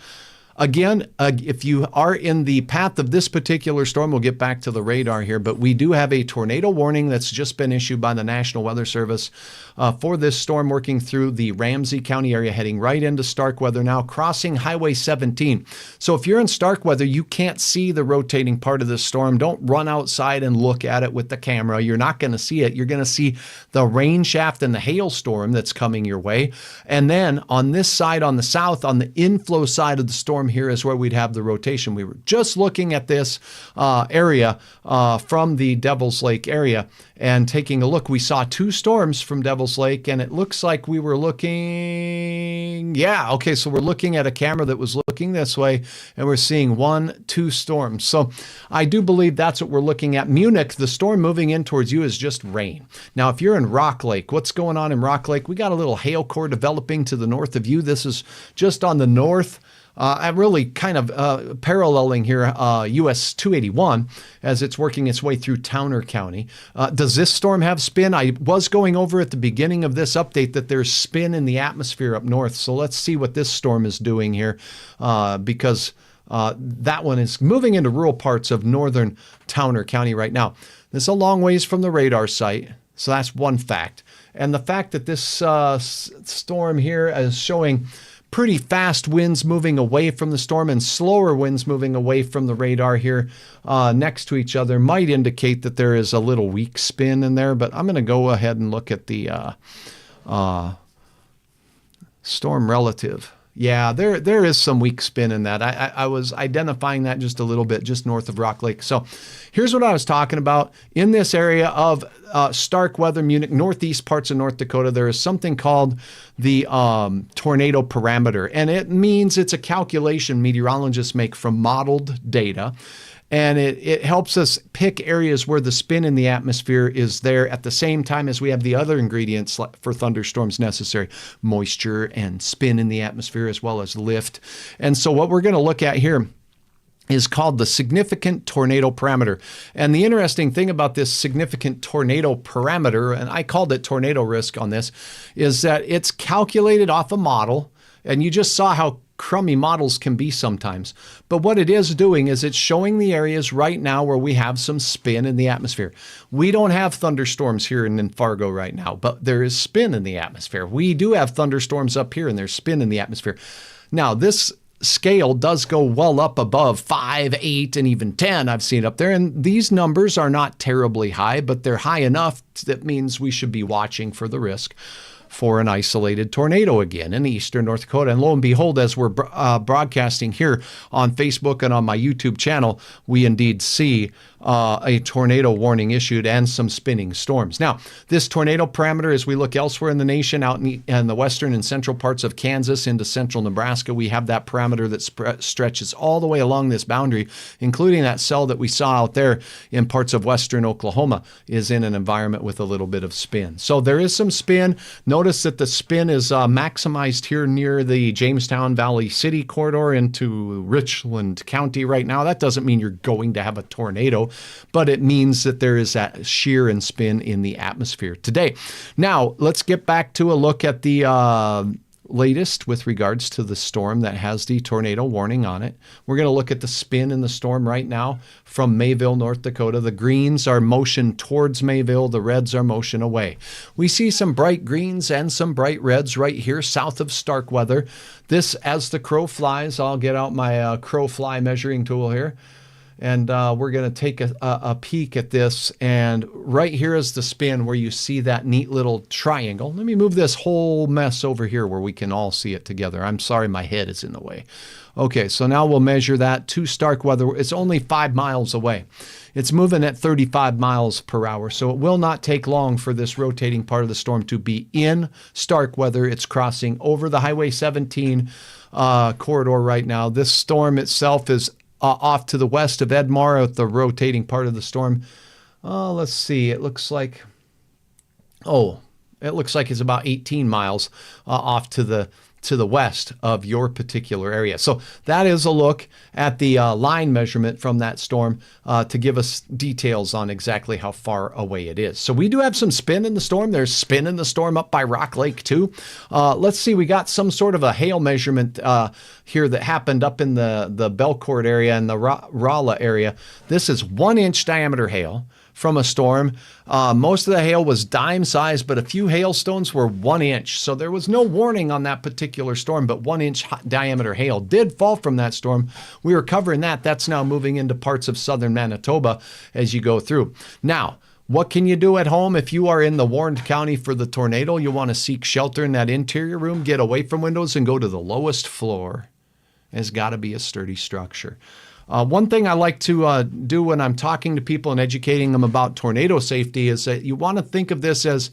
Again, if you are in the path of this particular storm, we'll get back to the radar here, but we do have a tornado warning that's just been issued by the National Weather Service for this storm working through the Ramsey County area, heading right into Starkweather now, crossing Highway 17. So if you're in Starkweather, you can't see the rotating part of this storm. Don't run outside and look at it with the camera. You're not going to see it. You're going to see the rain shaft and the hailstorm that's coming your way. And then on this side, on the south, on the inflow side of the storm, here is where we'd have the rotation. We were just looking at this area from the Devil's Lake area and taking a look. We saw two storms from Devil's Lake, and it looks like we were looking, so we're looking at a camera that was looking this way, and we're seeing 2 storms. So I do believe that's what we're looking at. Munich, the storm moving in towards you is just rain. Now, if you're in Rock Lake, what's going on in Rock Lake? We got a little hail core developing to the north of you. This is just on the north. I'm really kind of paralleling here US 281 as it's working its way through Towner County. Does this storm have spin? I was going over at the beginning of this update that there's spin in the atmosphere up north. So let's see what this storm is doing here because that one is moving into rural parts of northern Towner County right now. This is a long ways from the radar site. So that's one fact. And the fact that this storm here is showing pretty fast winds moving away from the storm and slower winds moving away from the radar here next to each other might indicate that there is a little weak spin in there. But I'm going to go ahead and look at the storm relative. Yeah, there is some weak spin in that. I was identifying that just a little bit, just north of Rock Lake. So here's what I was talking about. In this area of Starkweather, Munich, northeast parts of North Dakota, there is something called the tornado parameter. And it means it's a calculation meteorologists make from modeled data. And it helps us pick areas where the spin in the atmosphere is there at the same time as we have the other ingredients for thunderstorms necessary, moisture and spin in the atmosphere as well as lift. And so what we're going to look at here is called the significant tornado parameter. And the interesting thing about this significant tornado parameter, and I called it tornado risk on this, is that it's calculated off a model. And you just saw how crummy models can be sometimes. But what it is doing is it's showing the areas right now where we have some spin in the atmosphere. We don't have thunderstorms here in Fargo right now, but there is spin in the atmosphere. We do have thunderstorms up here and there's spin in the atmosphere. Now, this scale does go well up above 5, 8, and even 10. I've seen up there. And these numbers are not terribly high, but they're high enough that means we should be watching for the risk for an isolated tornado again in eastern North Dakota. And lo and behold, as we're broadcasting here on Facebook and on my YouTube channel, we indeed see a tornado warning issued and some spinning storms. Now, this tornado parameter, as we look elsewhere in the nation, out in the western and central parts of Kansas into central Nebraska, we have that parameter that stretches all the way along this boundary, including that cell that we saw out there in parts of western Oklahoma, is in an environment with a little bit of spin. So there is some spin. Notice that the spin is maximized here near the Jamestown Valley City corridor into Richland County right now. That doesn't mean you're going to have a tornado, but it means that there is that shear and spin in the atmosphere today. Now, let's get back to a look at the latest with regards to the storm that has the tornado warning on it. We're going to look at the spin in the storm right now from Mayville, North Dakota. The greens are motion towards Mayville. The reds are motion away. We see some bright greens and some bright reds right here south of Starkweather. This, as the crow flies, I'll get out my crow fly measuring tool here. And we're going to take a peek at this. And right here is the spin where you see that neat little triangle. Let me move this whole mess over here where we can all see it together. I'm sorry, my head is in the way. Okay, so now we'll measure that to Starkweather. It's only 5 miles away. It's moving at 35 miles per hour, so it will not take long for this rotating part of the storm to be in Starkweather. It's crossing over the Highway 17 corridor right now. This storm itself is off to the west of Edmar at the rotating part of the storm. Let's see. It looks like, it's about 18 miles off to the west of your particular area. So that is a look at the line measurement from that storm to give us details on exactly how far away it is. So we do have some spin in the storm. There's spin in the storm up by Rock Lake too. Let's see, we got some sort of a hail measurement here that happened up in the Belcourt area and the Rolla area. This is 1-inch diameter hail from a storm. Most of the hail was dime size, but a few hailstones were 1 inch. So there was no warning on that particular storm, but 1-inch diameter hail did fall from that storm. We were covering that. That's now moving into parts of southern Manitoba as you go through. Now, what can you do at home if you are in the warned county for the tornado? You want to seek shelter in that interior room, get away from windows, and go to the lowest floor. It's got to be a sturdy structure. One thing I like to do when I'm talking to people and educating them about tornado safety is that you want to think of this as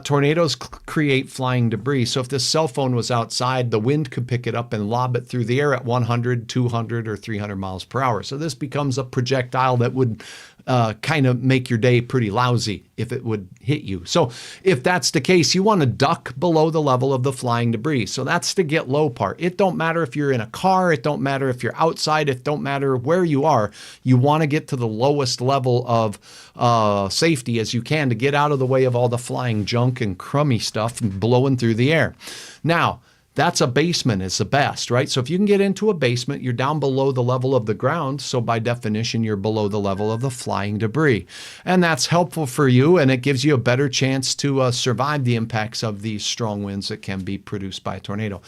tornadoes create flying debris. So if this cell phone was outside, the wind could pick it up and lob it through the air at 100, 200, or 300 miles per hour. So this becomes a projectile that would kind of make your day pretty lousy if it would hit you. So if that's the case, you want to duck below the level of the flying debris. So that's the get low part. It don't matter if you're in a car. It don't matter if you're outside. It don't matter where you are. You want to get to the lowest level of safety as you can to get out of the way of all the flying junk and crummy stuff blowing through the air. Now, that's a basement is the best, right? So if you can get into a basement, you're down below the level of the ground. So by definition, you're below the level of the flying debris. And that's helpful for you, and it gives you a better chance to survive the impacts of these strong winds that can be produced by a tornado.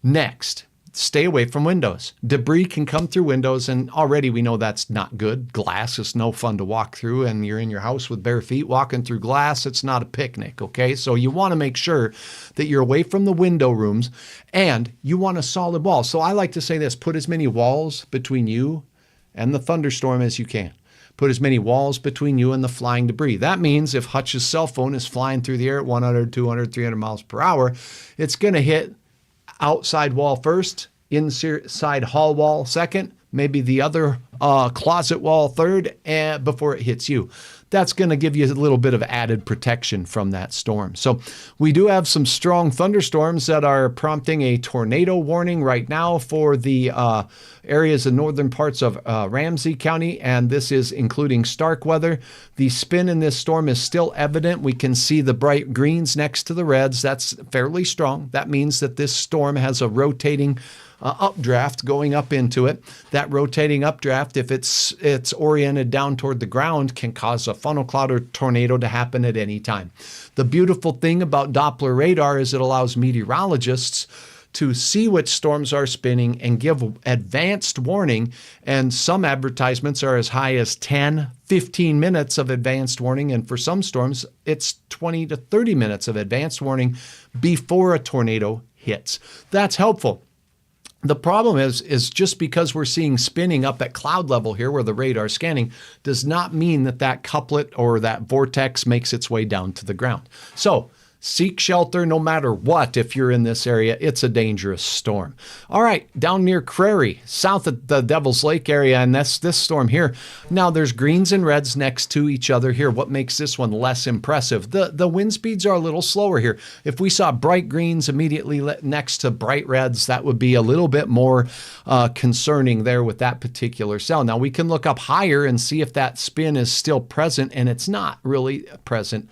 Next, stay away from windows. Debris can come through windows, and already we know that's not good. Glass is no fun to walk through, and you're in your house with bare feet walking through glass. It's not a picnic, okay? So you want to make sure that you're away from the window rooms, and you want a solid wall. So I like to say this: put as many walls between you and the thunderstorm as you can. Put as many walls between you and the flying debris. That means if Hutch's cell phone is flying through the air at 100, 200, 300 miles per hour, it's going to hit outside wall first, inside hall wall second, maybe the other closet wall third, before it hits you. That's going to give you a little bit of added protection from that storm. So we do have some strong thunderstorms that are prompting a tornado warning right now for the areas in northern parts of Ramsey County, and this is including Starkweather. The spin in this storm is still evident. We can see the bright greens next to the reds. That's fairly strong. That means that this storm has a rotating updraft going up into it. That rotating updraft, if it's oriented down toward the ground, can cause a funnel cloud or tornado to happen at any time. The beautiful thing about Doppler radar is it allows meteorologists to see which storms are spinning and give advanced warning. And some advertisements are as high as 10, 15 minutes of advanced warning. And for some storms, it's 20 to 30 minutes of advanced warning before a tornado hits. That's helpful. The problem is just because we're seeing spinning up at cloud level here where the radar is scanning does not mean that couplet or that vortex makes its way down to the ground. So seek shelter no matter what. If you're in this area, it's a dangerous storm. All right, down near Crary, south of the Devil's Lake area, and that's this storm here. Now there's greens and reds next to each other here. What makes this one less impressive? The wind speeds are a little slower here. If we saw bright greens immediately next to bright reds, that would be a little bit more concerning there with that particular cell. Now we can look up higher and see if that spin is still present, and it's not really present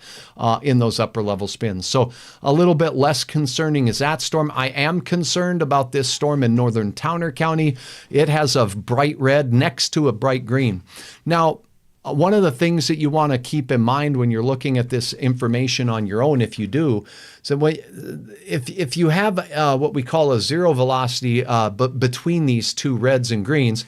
in those upper level spins. So a little bit less concerning is that storm. I am concerned about this storm in northern Towner County. It has a bright red next to a bright green. Now, one of the things that you want to keep in mind when you're looking at this information on your own, if you do, so if you have what we call a zero velocity but between these two reds and greens,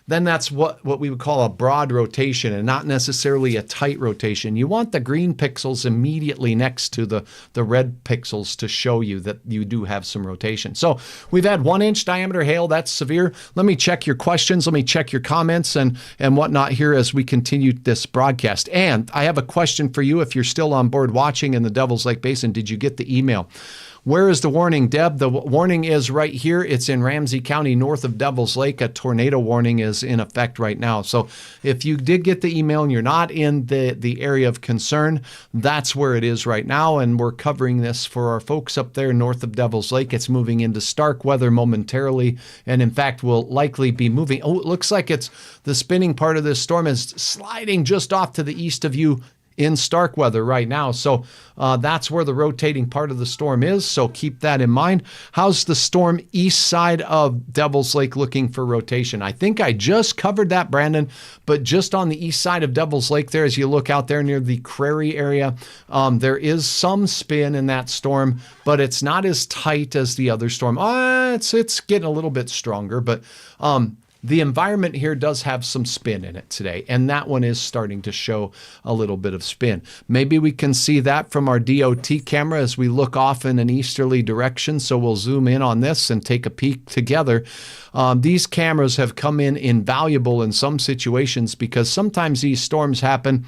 then that's what we would call a broad rotation and not necessarily a tight rotation. You want the green pixels immediately next to the red pixels to show you that you do have some rotation. So we've had 1-inch diameter hail. That's severe. Let me check your questions. Let me check your comments and whatnot here as we continue this broadcast. And I have a question for you if you're still on board watching in the Devil's Lake Basin. Did you get the email? Where is the warning, Deb? The warning is right here. It's in Ramsey County, north of Devil's Lake. A tornado warning is in effect right now. So if you did get the email and you're not in the area of concern, that's where it is right now. And we're covering this for our folks up there north of Devil's Lake. It's moving into stark weather momentarily. And in fact, will likely be moving. Oh, it looks like it's the spinning part of this storm is sliding just off to the east of you in stark weather right now. So that's where the rotating part of the storm is. So keep that in mind. How's the storm east side of Devil's Lake looking for rotation? I think I just covered that, Brandon, but just on the east side of Devil's Lake there, as you look out there near the Crary area, there is some spin in that storm, but it's not as tight as the other storm. It's getting a little bit stronger, but the environment here does have some spin in it today, and that one is starting to show a little bit of spin. Maybe we can see that from our DOT camera as we look off in an easterly direction, so we'll zoom in on this and take a peek together. These cameras have come in invaluable in some situations because sometimes these storms happen.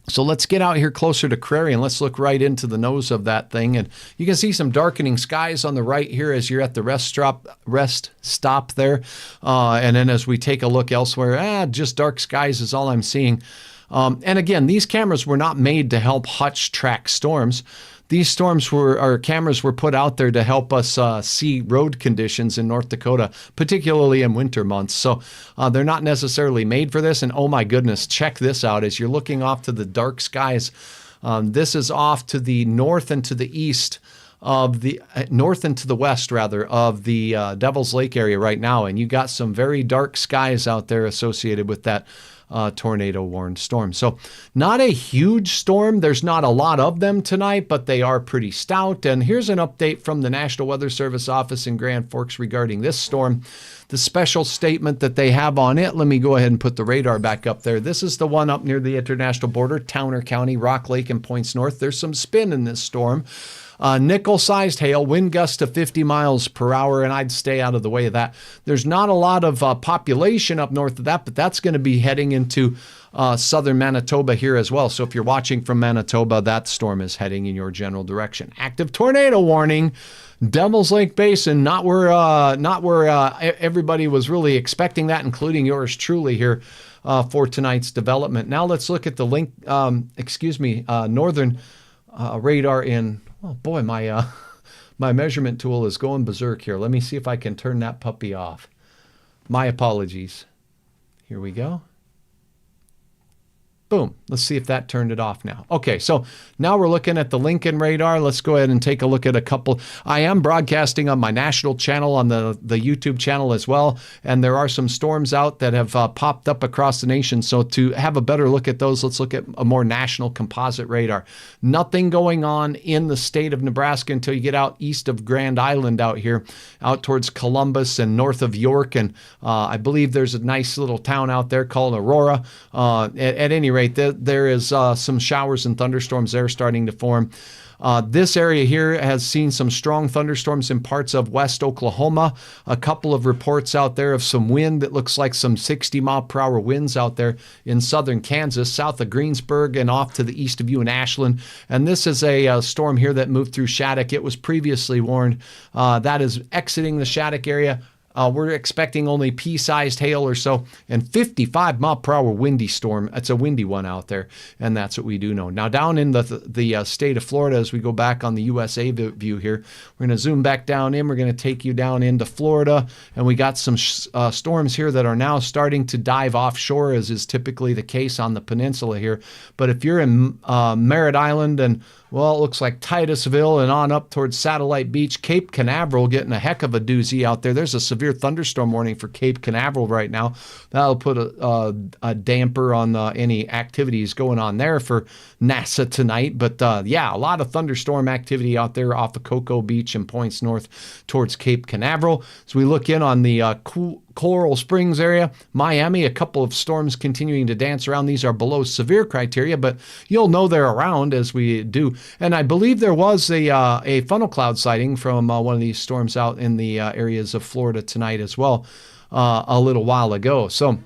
So let's get out here closer to Crary and let's look right into the nose of that thing. And you can see some darkening skies on the right here as you're at the rest stop there. And then as we take a look elsewhere, just dark skies is all I'm seeing. And again, these cameras were not made to help Hutch track storms. These cameras were put out there to help us see road conditions in North Dakota, particularly in winter months. So they're not necessarily made for this. And oh my goodness, check this out. As you're looking off to the dark skies, this is off to the north and to the east of the north and to the west, rather, of the Devil's Lake area right now. And you got some very dark skies out there associated with that tornado warned storm. So not a huge storm. There's not a lot of them tonight, but they are pretty stout. And here's an update from the National Weather Service office in Grand Forks regarding this storm. The special statement that they have on it, let me go ahead and put the radar back up there. This is the one up near the international border, Towner County, Rock Lake, and points north. There's some spin in this storm. Nickel-sized hail, wind gusts to 50 miles per hour, and I'd stay out of the way of that. There's not a lot of population up north of that, but that's going to be heading into southern Manitoba here as well. So if you're watching from Manitoba, that storm is heading in your general direction. Active tornado warning, Devil's Lake Basin, not where everybody was really expecting that, including yours truly here for tonight's development. Now let's look at the northern radar in. Oh boy, my measurement tool is going berserk here. Let me see if I can turn that puppy off. My apologies. Here we go. Boom. Let's see if that turned it off now. Okay, so now we're looking at the Lincoln radar. Let's go ahead and take a look at a couple. I am broadcasting on my national channel, on the YouTube channel as well, and there are some storms out that have popped up across the nation. So to have a better look at those, let's look at a more national composite radar. Nothing going on in the state of Nebraska until you get out east of Grand Island out here, out towards Columbus and north of York. And I believe there's a nice little town out there called Aurora. At any rate, there is some showers and thunderstorms there starting to form. This area here has seen some strong thunderstorms in parts of West Oklahoma. A couple of reports out there of some wind that looks like some 60-mile-per-hour winds out there in southern Kansas, south of Greensburg, and off to the east of you in Ashland. And this is a storm here that moved through Shattuck. It was previously warned. That is exiting the Shattuck area. We're expecting only pea-sized hail or so, and 55-mile-per-hour windy storm. It's a windy one out there, and that's what we do know. Now, down in the state of Florida, as we go back on the USA view here, we're going to zoom back down in. We're going to take you down into Florida, and we got some storms here that are now starting to dive offshore, as is typically the case on the peninsula here. But if you're in Merritt Island and well, it looks like Titusville and on up towards Satellite Beach, Cape Canaveral getting a heck of a doozy out there. There's a severe thunderstorm warning for Cape Canaveral right now. That'll put a damper on any activities going on there for NASA tonight. But yeah, a lot of thunderstorm activity out there off of Cocoa Beach and points north towards Cape Canaveral. As we look in on the Coral Springs area, Miami, a couple of storms continuing to dance around. These are below severe criteria, but you'll know they're around as we do. And I believe there was a funnel cloud sighting from one of these storms out in the areas of Florida tonight as well a little while ago. So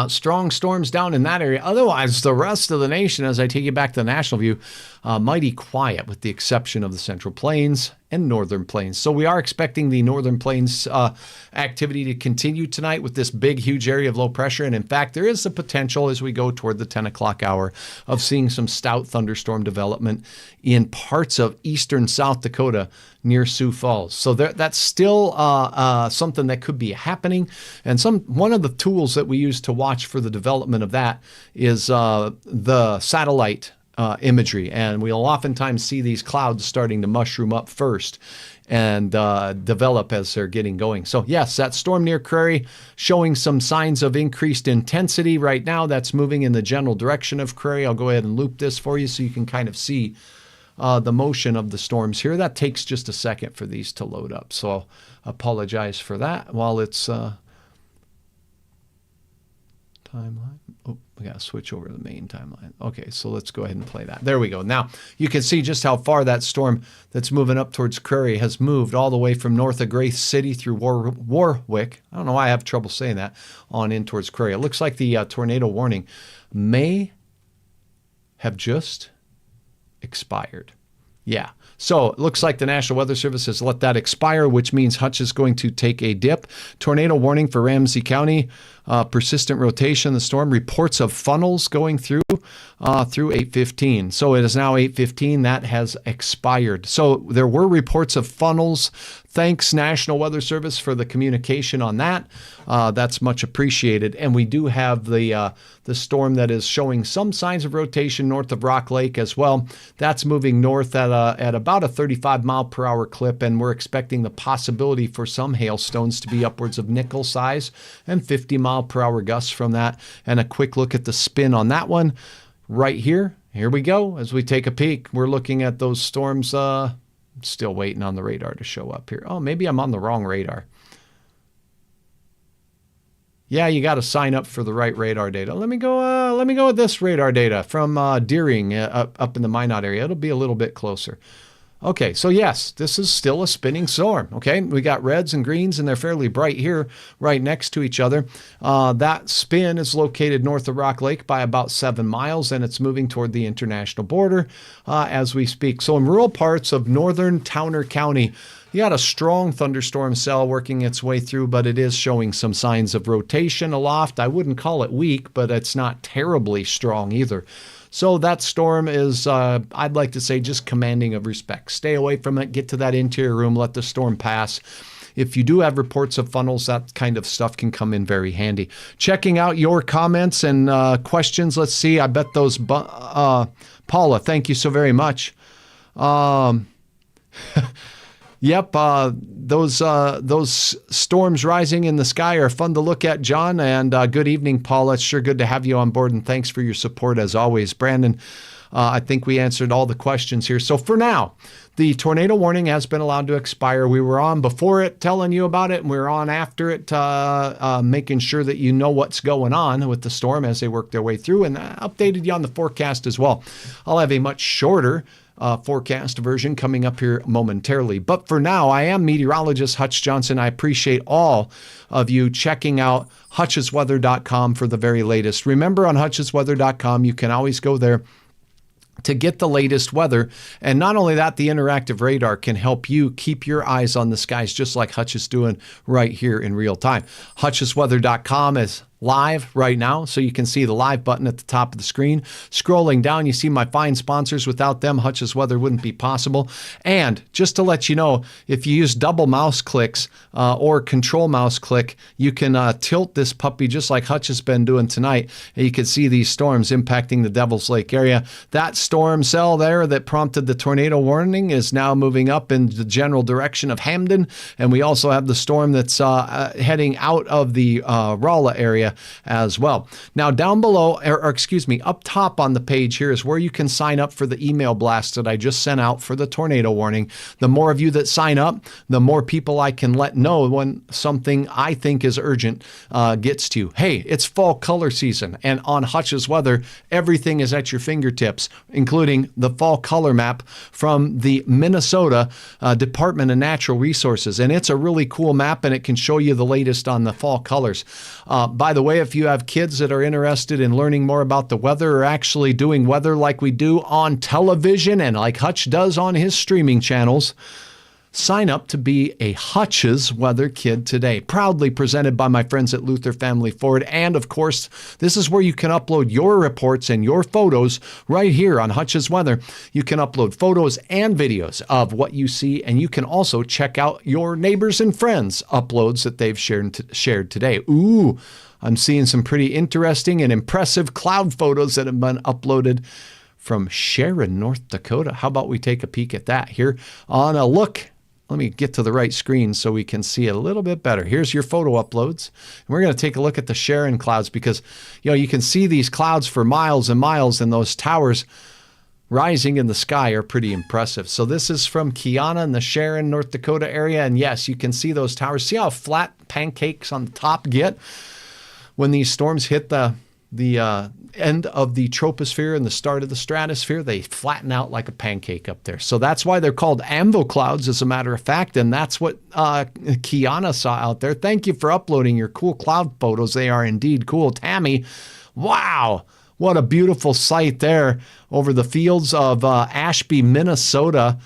strong storms down in that area. Otherwise, the rest of the nation, as I take you back to the national view, mighty quiet with the exception of the Central Plains and Northern Plains. So we are expecting the Northern Plains activity to continue tonight with this big, huge area of low pressure. And in fact, there is the potential as we go toward the 10 o'clock hour of seeing some stout thunderstorm development in parts of eastern South Dakota near Sioux Falls. So that's still something that could be happening. And one of the tools that we use to watch for the development of that is the satellite imagery. And we'll oftentimes see these clouds starting to mushroom up first and develop as they're getting going. So yes, that storm near Prairie showing some signs of increased intensity right now. That's moving in the general direction of Prairie. I'll go ahead and loop this for you so you can kind of see the motion of the storms here. That takes just a second for these to load up. So I'll apologize for that while it's timeline. Oh, we got to switch over to the main timeline. Okay, so let's go ahead and play that. There we go. Now, you can see just how far that storm that's moving up towards Prairie has moved all the way from north of Grace City through Warwick. I don't know why I have trouble saying that, on in towards Prairie. It looks like the tornado warning may have just expired. Yeah. So it looks like the National Weather Service has let that expire, which means Hutch is going to take a dip. Tornado warning for Ramsey County. Persistent rotation. The storm reports of funnels going through 8:15. So it is now 8:15. That has expired. So there were reports of funnels. Thanks, National Weather Service, for the communication on that. That's much appreciated. And we do have the storm that is showing some signs of rotation north of Rock Lake as well. That's moving north at about a 35-mile-per-hour clip, and we're expecting the possibility for some hailstones to be upwards of nickel size and 50-mile-per-hour gusts from that. And a quick look at the spin on that one right here. Here we go. As we take a peek, we're looking at those storms. Still waiting on the radar to show up here. Oh, maybe I'm on the wrong radar. Yeah, you got to sign up for the right radar data. Let me go with this radar data from Deering up in the Minot area. It'll be a little bit closer. Okay, so yes, this is still a spinning storm. Okay, we got reds and greens, and they're fairly bright here, right next to each other. That spin is located north of Rock Lake by about 7 miles, and it's moving toward the international border as we speak. So in rural parts of northern Towner County, you got a strong thunderstorm cell working its way through, but it is showing some signs of rotation aloft. I wouldn't call it weak, but it's not terribly strong either. So that storm is, I'd like to say, just commanding of respect. Stay away from it. Get to that interior room. Let the storm pass. If you do have reports of funnels, that kind of stuff can come in very handy. Checking out your comments and questions. Let's see. I bet those, Paula, thank you so very much. Yep, those storms rising in the sky are fun to look at, John. And good evening, Paula. It's sure good to have you on board, and thanks for your support as always. Brandon, I think we answered all the questions here. So for now, the tornado warning has been allowed to expire. We were on before it telling you about it, and we're on after it making sure that you know what's going on with the storm as they work their way through, and updated you on the forecast as well. I'll have a much shorter forecast version coming up here momentarily. But for now, I am meteorologist Hutch Johnson. I appreciate all of you checking out hutchesweather.com for the very latest. Remember, on hutchesweather.com, you can always go there to get the latest weather. And not only that, the interactive radar can help you keep your eyes on the skies, just like Hutch is doing right here in real time. hutchesweather.com is live right now, so you can see the live button at the top of the screen. Scrolling down, you see my fine sponsors. Without them, Hutch's Weather wouldn't be possible. And just to let you know, if you use double mouse clicks or control mouse click, you can tilt this puppy just like Hutch has been doing tonight, and you can see these storms impacting the Devil's Lake area. That storm cell there that prompted the tornado warning is now moving up in the general direction of Hamden, and we also have the storm that's heading out of the Rolla area as well. Now, down below, or excuse me, up top on the page here is where you can sign up for the email blast that I just sent out for the tornado warning. The more of you that sign up, the more people I can let know when something I think is urgent gets to you. Hey, it's fall color season, and on Hutch's Weather, everything is at your fingertips, including the fall color map from the Minnesota Department of Natural Resources. And it's a really cool map, and it can show you the latest on the fall colors. By the way, if you have kids that are interested in learning more about the weather or actually doing weather like we do on television and like Hutch does on his streaming channels, sign up to be a Hutch's Weather Kid today. Proudly presented by my friends at Luther Family Ford. And of course, this is where you can upload your reports and your photos right here on Hutch's Weather. You can upload photos and videos of what you see, and you can also check out your neighbors and friends' uploads that they've shared today. Ooh, I'm seeing some pretty interesting and impressive cloud photos that have been uploaded from Sharon, North Dakota. How about we take a peek at that here on a look? Let me get to the right screen so we can see it a little bit better. Here's your photo uploads. And we're going to take a look at the Sharon clouds because, you can see these clouds for miles and miles, and those towers rising in the sky are pretty impressive. So this is from Kiana in the Sharon, North Dakota area. And yes, you can see those towers. See how flat pancakes on the top get when these storms hit the end of the troposphere and the start of the stratosphere? They flatten out like a pancake up there. So that's why they're called anvil clouds, as a matter of fact. And that's what Kiana saw out there. Thank you for uploading your cool cloud photos. They are indeed cool. Tammy, wow, what a beautiful sight there over the fields of Ashby, Minnesota.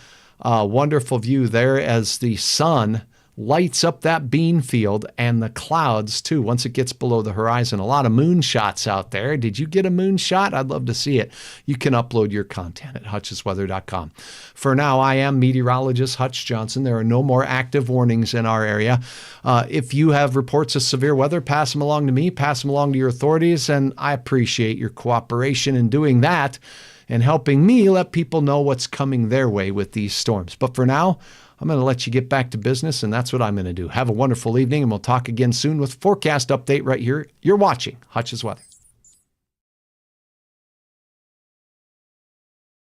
Wonderful view there as the sun lights up that bean field and the clouds too once it gets below the horizon. A lot of moon shots out there. Did you get a moon shot? I'd love to see it. You can upload your content at hutchesweather.com. For now, I am meteorologist Hutch Johnson. There are no more active warnings in our area. If you have reports of severe weather, pass them along to me, pass them along to your authorities, and I appreciate your cooperation in doing that and helping me let people know what's coming their way with these storms. But for now, I'm going to let you get back to business, and that's what I'm going to do. Have a wonderful evening, and we'll talk again soon with forecast update right here. You're watching Hutch's Weather.